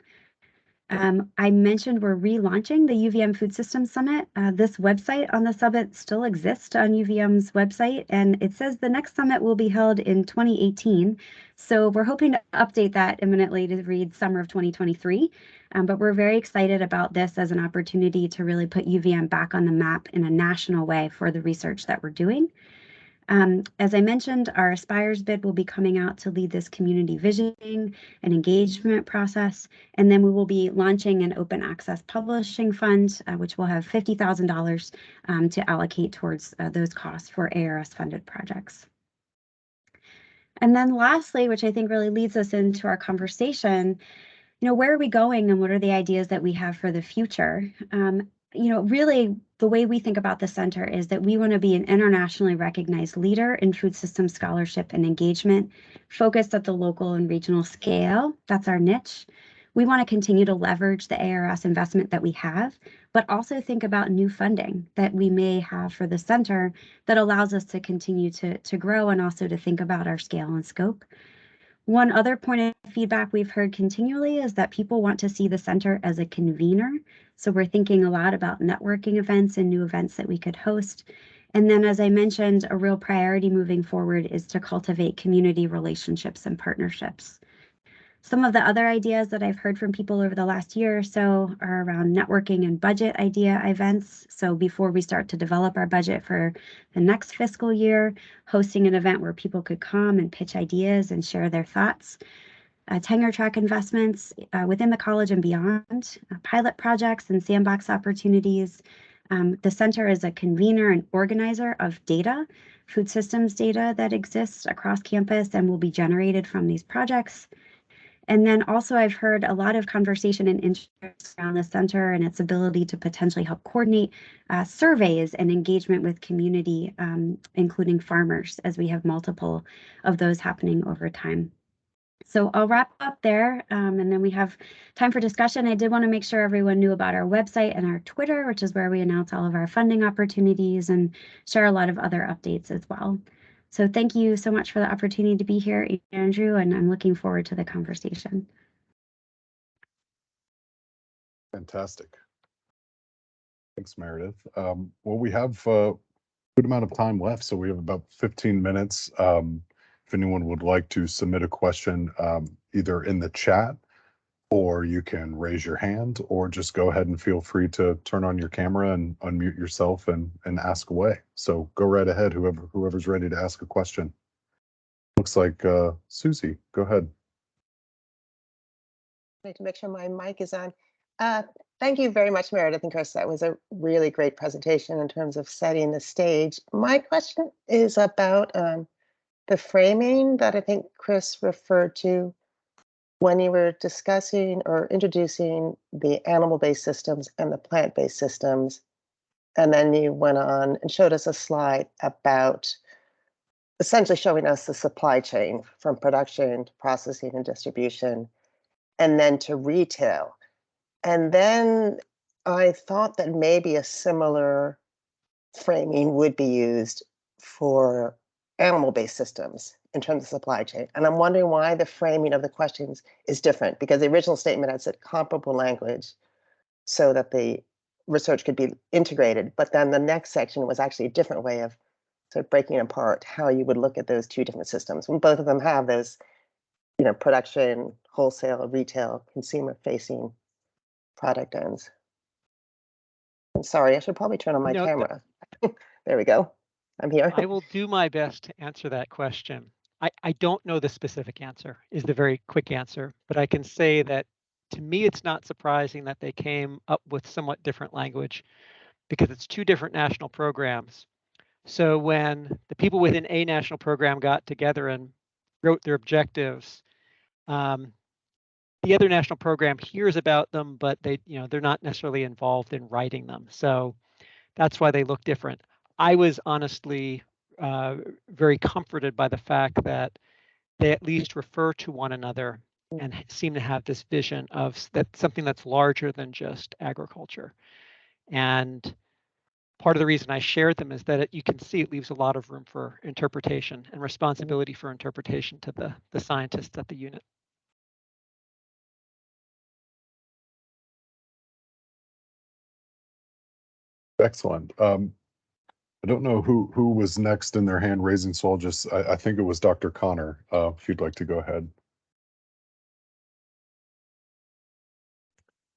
Speaker 3: I mentioned we're relaunching the UVM Food Systems Summit. This website on the summit still exists on UVM's website, and it says the next summit will be held in 2018. So we're hoping to update that imminently to read summer of 2023. But we're very excited about this as an opportunity to really put UVM back on the map in a national way for the research that we're doing. As I mentioned, our Aspires bid will be coming out to lead this community visioning and engagement process, and then we will be launching an open access publishing fund, which will have $50,000 to allocate towards those costs for ARS funded projects. And then lastly, which I think really leads us into our conversation, where are we going and what are the ideas that we have for the future? Really the way we think about the center is that we want to be an internationally recognized leader in food system scholarship and engagement, focused at the local and regional scale. That's our niche. We want to continue to leverage the ARS investment that we have, but also think about new funding that we may have for the center that allows us to continue to grow and also to think about our scale and scope. One other point of feedback we've heard continually is that people want to see the center as a convener. So we're thinking a lot about networking events and new events that we could host. And then, as I mentioned, a real priority moving forward is to cultivate community relationships and partnerships. Some of the other ideas that I've heard from people over the last year or so are around networking and budget idea events. So before we start to develop our budget for the next fiscal year, hosting an event where people could come and pitch ideas and share their thoughts. Tenure track investments within the college and beyond, pilot projects and sandbox opportunities. The center is a convener and organizer of data, food systems data that exists across campus and will be generated from these projects. And then also I've heard a lot of conversation and interest around the center and its ability to potentially help coordinate surveys and engagement with community, including farmers, as we have multiple of those happening over time. So I'll wrap up there, and then we have time for discussion. I did want to make sure everyone knew about our website and our Twitter, which is where we announce all of our funding opportunities and share a lot of other updates as well. So thank you so much for the opportunity to be here, Andrew, and I'm looking forward to the conversation.
Speaker 2: Fantastic. Thanks, Meredith. Well, we have a good amount of time left, so we have about 15 minutes. If anyone would like to submit a question, either in the chat, or you can raise your hand, or just go ahead and feel free to turn on your camera and unmute yourself and ask away. So go right ahead, whoever's ready to ask a question. Looks like Susie, go ahead.
Speaker 4: I need to make sure my mic is on. Thank you very much, Meredith and Chris. That was a really great presentation in terms of setting the stage. My question is about the framing that I think Chris referred to when you were discussing or introducing the animal-based systems and the plant-based systems. And then you went on and showed us a slide about essentially showing us the supply chain from production to processing and distribution, and then to retail. And then I thought that maybe a similar framing would be used for animal-based systems in terms of supply chain. And I'm wondering why the framing of the questions is different, because the original statement had said comparable language so that the research could be integrated. But then the next section was actually a different way of sort of breaking apart how you would look at those two different systems. When both of them have those, production, wholesale, retail, consumer-facing product ends. I'm sorry, I should probably turn on my camera. There we go. I'm here.
Speaker 1: I will do my best to answer that question. I don't know the specific answer, is the very quick answer, but I can say that to me, it's not surprising that they came up with somewhat different language because it's two different national programs. So when the people within a national program got together and wrote their objectives, the other national program hears about them, but they're not necessarily involved in writing them. So that's why they look different. I was honestly very comforted by the fact that they at least refer to one another and seem to have this vision of that something that's larger than just agriculture. And part of the reason I shared them is that you can see it leaves a lot of room for interpretation and responsibility for interpretation to the scientists at the unit.
Speaker 2: Excellent. I don't know who was next in their hand raising, so I'll just, I think it was Dr. Connor, if you'd like to go ahead.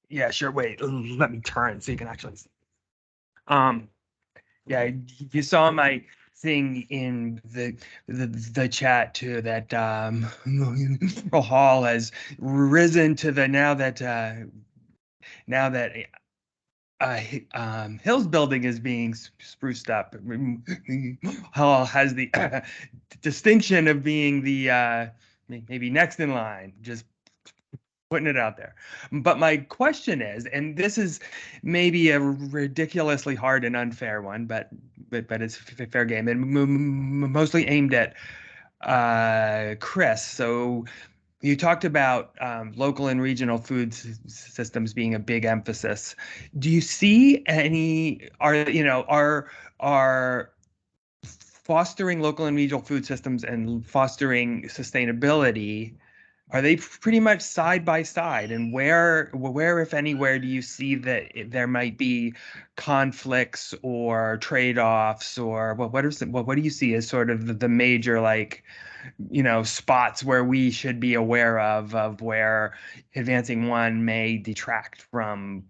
Speaker 5: Yeah, sure. Wait, let me turn so you can actually see. Yeah, you saw my thing in the chat too that Hall has risen to the now that Hill's building is being spruced up. Hall has the distinction of being the maybe next in line, just putting it out there. But my question is, and this is maybe a ridiculously hard and unfair one, but it's a fair game, and mostly aimed at Chris. So you talked about local and regional food systems being a big emphasis. Do you see any, are fostering local and regional food systems and fostering sustainability, are they pretty much side by side? And where, if anywhere, do you see that there might be conflicts or trade-offs, or what do you see as sort of the major, spots where we should be aware of where advancing one may detract from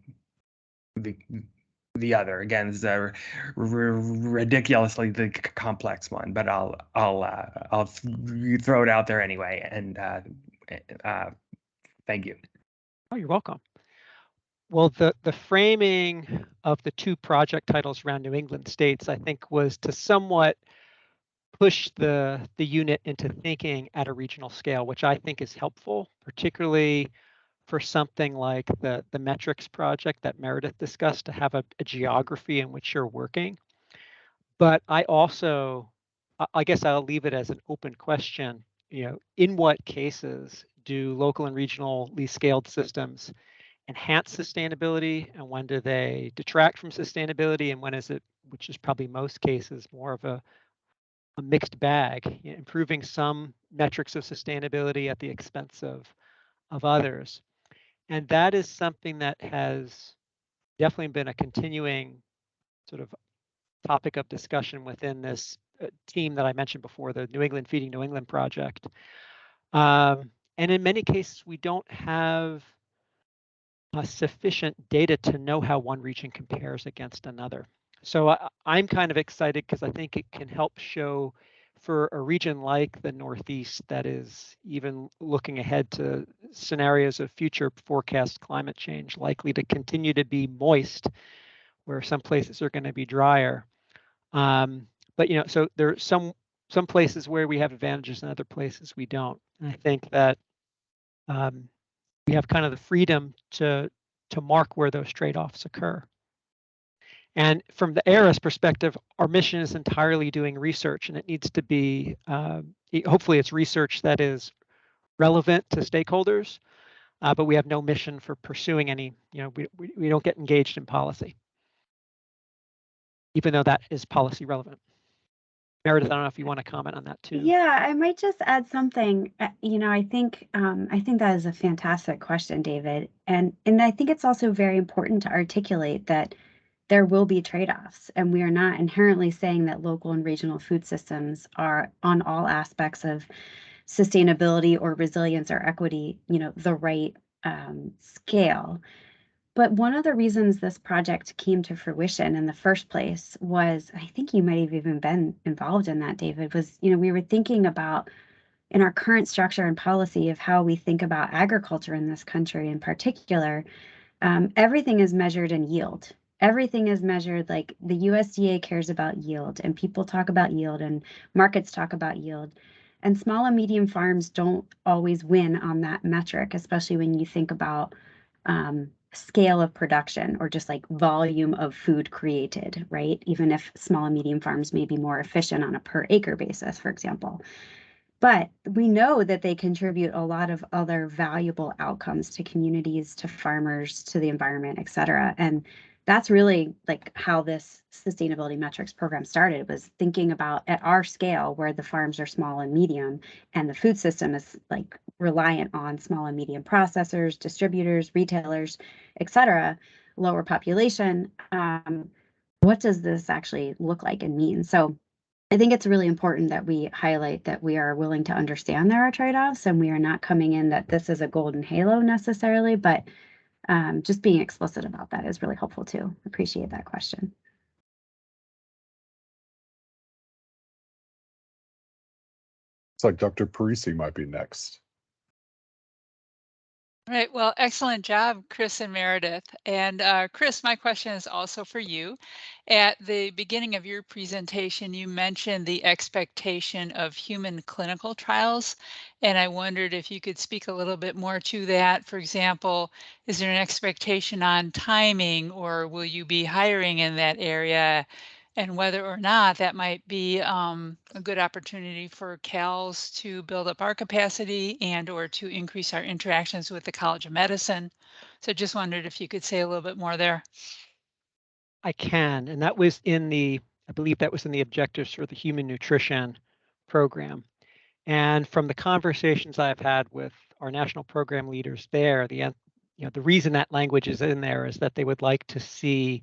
Speaker 5: the other? Again, it's a ridiculously complex one, but I'll throw it out there anyway. And thank you.
Speaker 1: Oh, you're welcome. Well, the framing of the two project titles around New England states, I think, was to somewhat push the unit into thinking at a regional scale, which I think is helpful, particularly for something like the metrics project that Meredith discussed, to have a geography in which you're working. But I also, I guess I'll leave it as an open question. in what cases do local and regionally scaled systems enhance sustainability, and when do they detract from sustainability, and when is it, which is probably most cases, more of a mixed bag, improving some metrics of sustainability at the expense of others. And that is something that has definitely been a continuing sort of topic of discussion within this team that I mentioned before, the New England Feeding New England project. And in many cases, we don't have sufficient data to know how one region compares against another. So I'm kind of excited because I think it can help show for a region like the Northeast that is even looking ahead to scenarios of future forecast climate change likely to continue to be moist, where some places are going to be drier. But so there are some places where we have advantages and other places we don't. And I think that we have kind of the freedom to mark where those trade-offs occur. And from the ARS perspective, our mission is entirely doing research, and it needs to be, hopefully it's research that is relevant to stakeholders, but we have no mission for pursuing any, we don't get engaged in policy, even though that is policy relevant. Meredith, I don't know if you want to comment on that too.
Speaker 3: Yeah, I might just add something. I think that is a fantastic question, David, and I think it's also very important to articulate that there will be trade-offs, and we are not inherently saying that local and regional food systems are on all aspects of sustainability or resilience or equity, the right scale. But one of the reasons this project came to fruition in the first place was, I think you might have even been involved in that, David, was, we were thinking about in our current structure and policy of how we think about agriculture in this country in particular, everything is measured in yield. Everything is measured, like the USDA cares about yield, and people talk about yield, and markets talk about yield. And small and medium farms don't always win on that metric, especially when you think about scale of production or just like volume of food created, right? Even if small and medium farms may be more efficient on a per acre basis, for example. But we know that they contribute a lot of other valuable outcomes to communities, to farmers, to the environment, et cetera. And that's really like how this sustainability metrics program started, was thinking about at our scale where the farms are small and medium and the food system is like reliant on small and medium processors, distributors, retailers, et cetera, lower population. What does this actually look like and mean? So I think it's really important that we highlight that we are willing to understand there are trade-offs, and we are not coming in that this is a golden halo necessarily, but just being explicit about that is really helpful too. Appreciate that question.
Speaker 2: It's like Dr. Parisi might be next.
Speaker 6: Right. Well, excellent job, Chris and Meredith. And Chris, my question is also for you. At the beginning of your presentation, you mentioned the expectation of human clinical trials. And I wondered if you could speak a little bit more to that. For example, is there an expectation on timing, or will you be hiring in that area? And whether or not that might be a good opportunity for CALS to build up our capacity and or to increase our interactions with the College of Medicine. So just wondered if you could say a little bit more there.
Speaker 1: I can, and that was in the, I believe that was in the objectives for the human nutrition program. And from the conversations I've had with our national program leaders there, the reason that language is in there is that they would like to see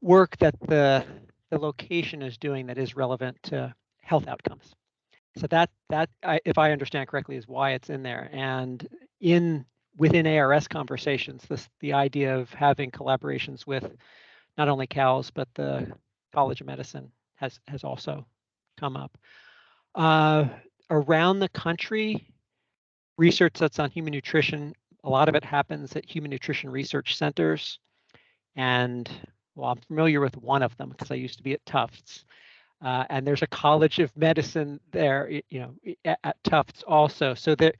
Speaker 1: work that the location is doing that is relevant to health outcomes. So that if I understand correctly, is why it's in there. And within ARS conversations, the idea of having collaborations with not only CALS but the College of Medicine has also come up. Around the country, research that's on human nutrition, a lot of it happens at human nutrition research centers. And well, I'm familiar with one of them because I used to be at Tufts. And there's a College of Medicine there, at Tufts also. So that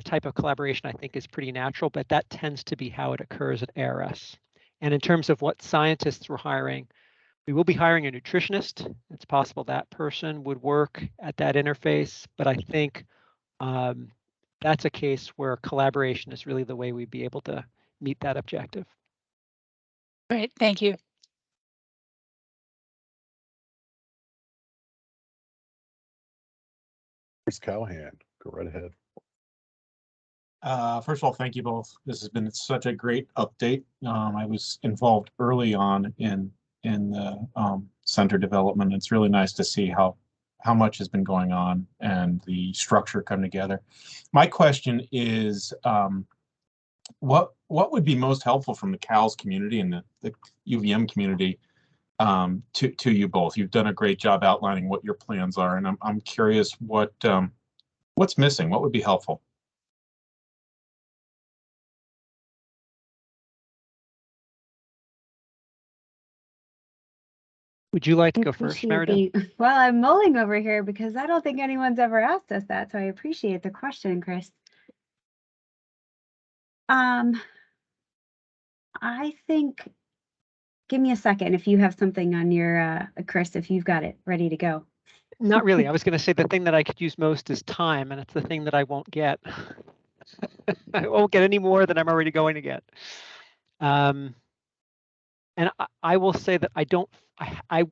Speaker 1: type of collaboration, I think, is pretty natural, but that tends to be how it occurs at ARS. And in terms of what scientists we're hiring, We will be hiring a nutritionist. It's possible that person would work at that interface, but I think that's a case where collaboration is really the way we'd be able to meet that objective.
Speaker 6: Great, thank you.
Speaker 2: Chris Callahan, go right ahead.
Speaker 7: First of all, thank you both. This has been such a great update. I was involved early on in the center development. It's really nice to see how much has been going on and the structure come together. My question is, what would be most helpful from the CALS community and the UVM community to you both? You've done a great job outlining what your plans are, and I'm curious what's missing. What would be helpful?
Speaker 1: Would you like to go first, Meredith?
Speaker 3: Well, I'm mulling over here because I don't think anyone's ever asked us that, so I appreciate the question, Chris. I think, give me a second if you have something on your, Chris, if you've got it ready to go.
Speaker 1: Not really. I was going to say the thing that I could use most is time, and it's the thing that I won't get. I won't get any more than I'm already going to get. And I will say that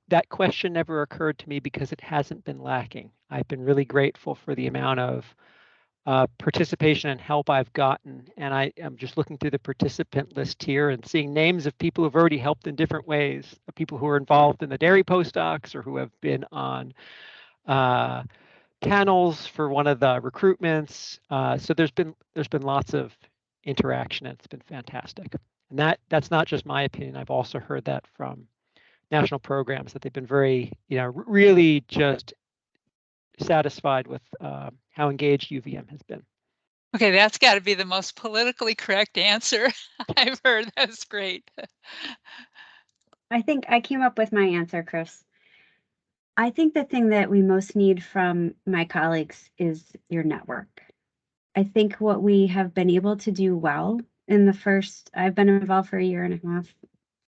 Speaker 1: that question never occurred to me because it hasn't been lacking. I've been really grateful for the amount of participation and help I've gotten. And I'm just looking through the participant list here and seeing names of people who've already helped in different ways, people who are involved in the dairy postdocs or who have been on panels for one of the recruitments. So there's been lots of interaction, and it's been fantastic. And that's not just my opinion. I've also heard that from national programs, that they've been very, really just satisfied with how engaged UVM has been.
Speaker 6: Okay, that's got to be the most politically correct answer I've heard. That's great.
Speaker 3: I think I came up with my answer, Chris. I think the thing that we most need from my colleagues is your network. I think what we have been able to do well I've been involved for 1.5 years.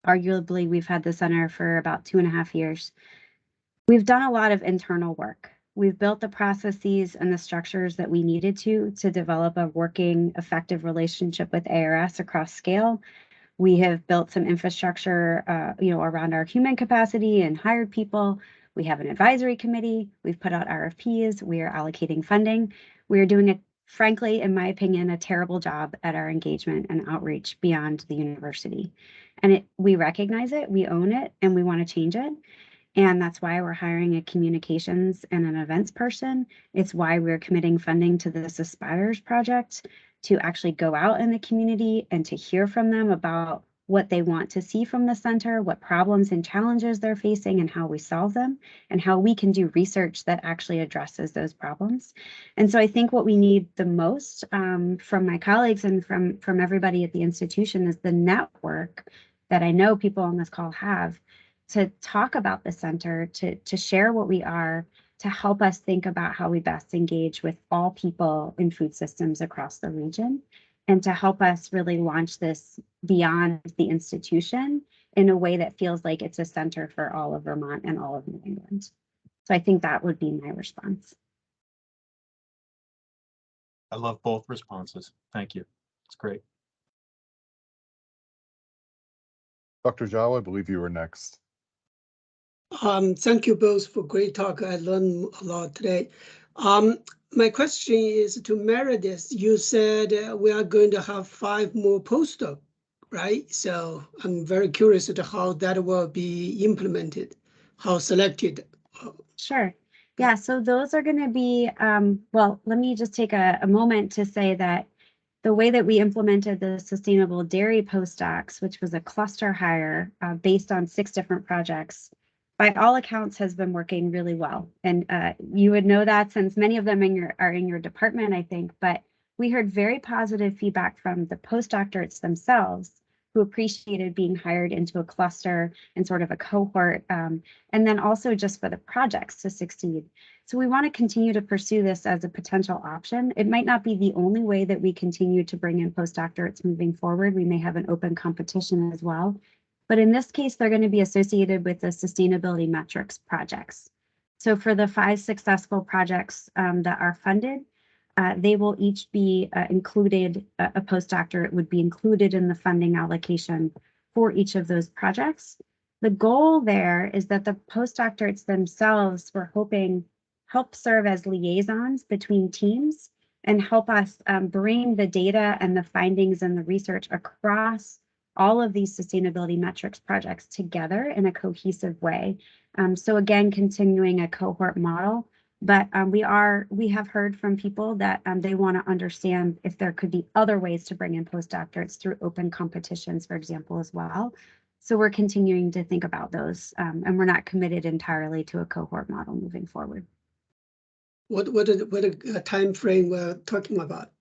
Speaker 3: Arguably, we've had the center for about 2.5 years. We've done a lot of internal work. We've built the processes and the structures that we needed to develop a working, effective relationship with ARS across scale. We have built some infrastructure, around our human capacity and hired people. We have an advisory committee. We've put out RFPs. We are allocating funding. We are doing, frankly, in my opinion, a terrible job at our engagement and outreach beyond the university. And we recognize it, we own it, and we want to change it. And that's why we're hiring a communications and an events person. It's why we're committing funding to this Aspires project, to actually go out in the community and to hear from them about what they want to see from the center, what problems and challenges they're facing, and how we solve them, and how we can do research that actually addresses those problems. And so I think what we need the most from my colleagues and from everybody at the institution is the network that I know people on this call have, to talk about the center, to share what we are, to help us think about how we best engage with all people in food systems across the region, and to help us really launch this beyond the institution in a way that feels like it's a center for all of Vermont and all of New England. So I think that would be my response.
Speaker 7: I love both responses. Thank you. It's great.
Speaker 2: Dr. Zhao, I believe you were next.
Speaker 8: Thank you both for great talk. I learned a lot today. My question is to Meredith. You said we are going to have 5 more postdocs, right? So I'm very curious as to how that will be implemented, how selected.
Speaker 3: Sure. Yeah, so those are going to be, well, let me just take a moment to say that the way that we implemented the sustainable dairy postdocs, which was a cluster hire based on 6 different projects, by all accounts has been working really well. And you would know that since many of them are in your department, I think, but we heard very positive feedback from the postdoctorates themselves, who appreciated being hired into a cluster and sort of a cohort, and then also just for the projects to succeed. So we want to continue to pursue this as a potential option. It might not be the only way that we continue to bring in postdoctorates moving forward. We may have an open competition as well. But in this case, they're going to be associated with the sustainability metrics projects. So for the 5 successful projects that are funded, they will each be included, a postdoctorate would be included in the funding allocation for each of those projects. The goal there is that the postdoctorates themselves, we're hoping, help serve as liaisons between teams and help us bring the data and the findings and the research across all of these sustainability metrics projects together in a cohesive way. So again, continuing a cohort model, but we have heard from people that they want to understand if there could be other ways to bring in postdoctorates through open competitions, for example, as well. So we're continuing to think about those, and we're not committed entirely to a cohort model moving forward.
Speaker 8: What a time frame we're talking about?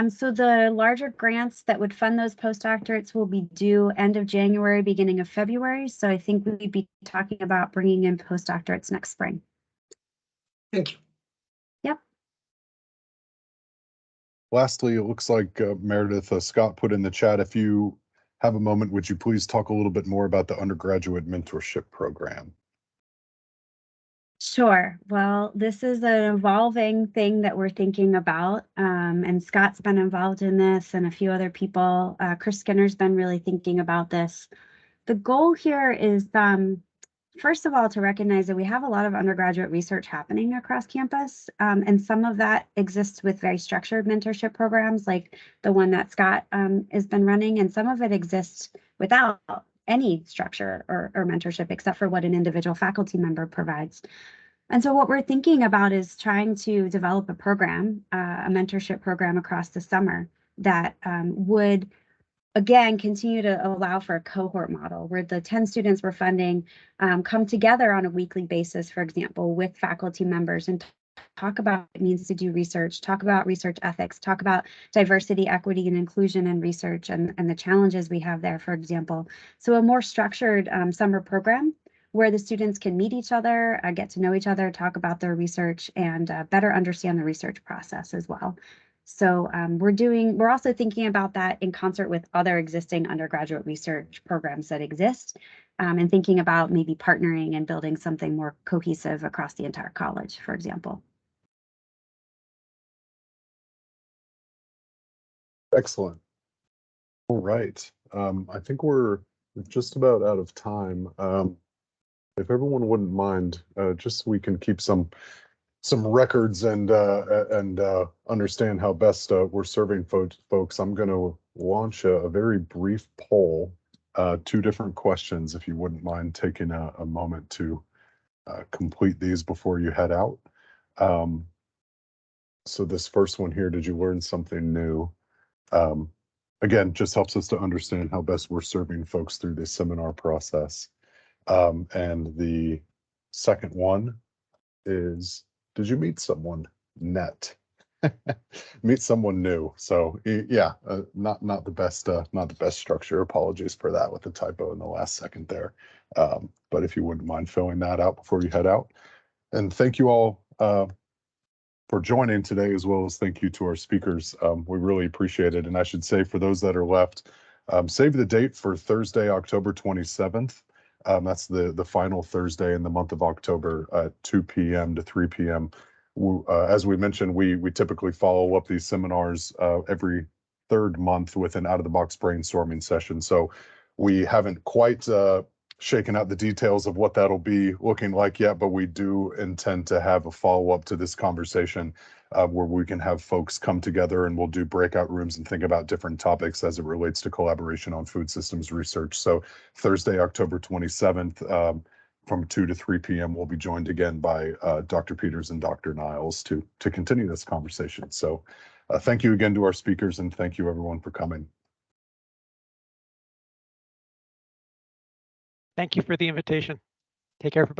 Speaker 3: So the larger grants that would fund those postdoctorates will be due end of January, beginning of February. So I think we'd be talking about bringing in postdoctorates next spring.
Speaker 8: Thank you.
Speaker 3: Yep.
Speaker 2: Lastly, it looks like Meredith, Scott put in the chat, if you have a moment, would you please talk a little bit more about the undergraduate mentorship program?
Speaker 3: Sure. Well, this is an evolving thing that we're thinking about, and Scott's been involved in this and a few other people. Chris Skinner's been really thinking about this. The goal here is, first of all, to recognize that we have a lot of undergraduate research happening across campus, and some of that exists with very structured mentorship programs like the one that Scott has been running, and some of it exists without any structure or mentorship except for what an individual faculty member provides. And so what we're thinking about is trying to develop a program, a mentorship program across the summer that would, again, continue to allow for a cohort model where the 10 students we're funding come together on a weekly basis, for example, with faculty members and talk about what it means to do research, talk about research ethics, talk about diversity, equity, and inclusion in research and the challenges we have there, for example. So a more structured summer program where the students can meet each other, get to know each other, talk about their research, and better understand the research process as well. So we're also thinking about that in concert with other existing undergraduate research programs that exist, and thinking about maybe partnering and building something more cohesive across the entire college, for example.
Speaker 2: Excellent. All right. I think we're just about out of time. If everyone wouldn't mind, just so we can keep some records and understand how best we're serving folks, I'm going to launch a very brief poll, 2 different questions, if you wouldn't mind taking a moment to complete these before you head out. So this first one here, did you learn something new? Again, just helps us to understand how best we're serving folks through this seminar process. And the second one is, did you meet someone net? Meet someone new. So yeah, not the best structure. Apologies for that with the typo in the last second there. But if you wouldn't mind filling that out before you head out. And thank you all for joining today, as well as thank you to our speakers. We really appreciate it. And I should say, for those that are left, save the date for Thursday, October 27th. That's the final Thursday in the month of October at 2 p.m. to 3 p.m. As we mentioned, we typically follow up these seminars every 3rd month with an out-of-the-box brainstorming session. So we haven't quite shaken out the details of what that'll be looking like yet, but we do intend to have a follow-up to this conversation where we can have folks come together and we'll do breakout rooms and think about different topics as it relates to collaboration on food systems research. So Thursday, October 27th, from 2 to 3 p.m., we'll be joined again by Dr. Peters and Dr. Niles to continue this conversation. So thank you again to our speakers, and thank you everyone for coming.
Speaker 1: Thank you for the invitation. Take care, everybody.